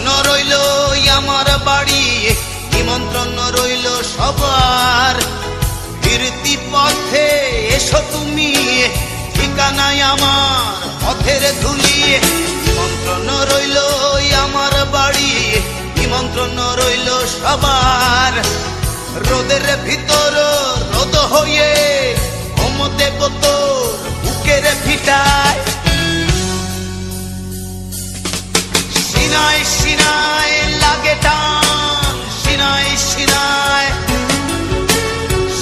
নিমন্ত্রণ রইল আমার বাড়ি, নিমন্ত্রণ রইল সবার। ফিরতি পথে এসো তুমি, ঠিকানায় আমার পথের ধুলি। নিমন্ত্রণ রইল আমার বাড়ি, নিমন্ত্রণ রইল সবার। রোদের ভিতর রোদ হয়ে হোম দেব তোর বুকের ভিটায়। সিনায় সিনায় লাগে টান, সিনায় সিনায়,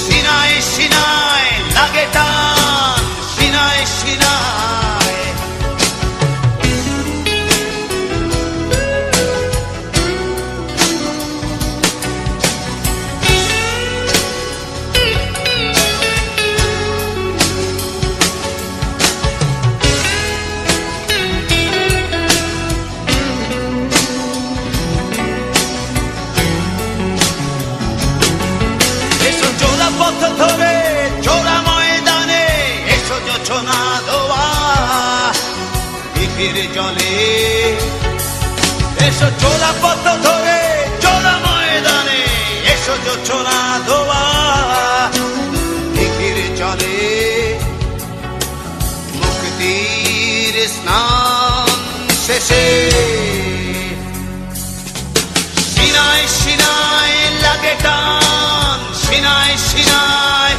সিনায় সিনায় লাগে টান, সিনায় সিনায়। পথ ধরে চোরা ময়দানে এসো জোছনা ধোয়া দিঘির জলে। এসো চোরা পথ ধরে চোরা ময়দানে এসো জোছনা ধোয়া দিঘির জলে। মুক্তির স্নান শেষে সিনায় সিনায় লাগে টান, সিনায় সিনায়,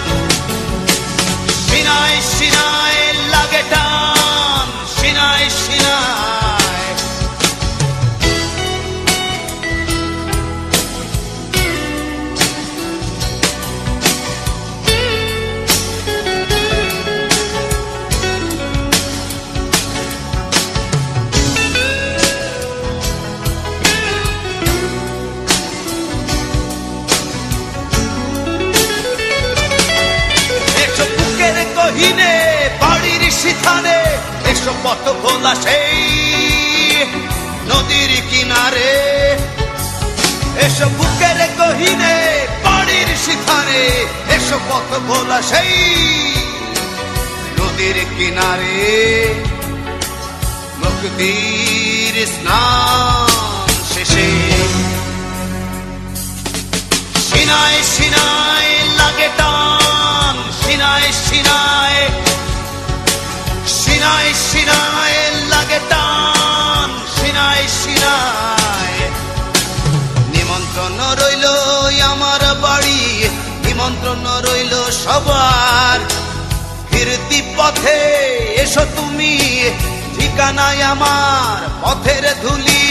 সিনায় সিনায় লাগে টান, সিনায় সিনায়। গহীনে বাড়ির সিথানে এসো পথ ভোলা সেই নদীর কিনারে। এসো বুকের গহীনে বাড়ির সিথানে এসো পথ ভোলা সেই নদীর কিনারে। মুক্তির স্নান শেষে সিনায় সিনায় লাগে টান, সিনায় সিনায়, সিনায় সিনায় লাগে টান, সিনায় সিনায়। নিমন্ত্রণ রইল আমার বাড়ি, নিমন্ত্রণ রইল সবার। ফিরতি পথে এসো তুমি, ঠিকানায় আমার পথের ধুলি।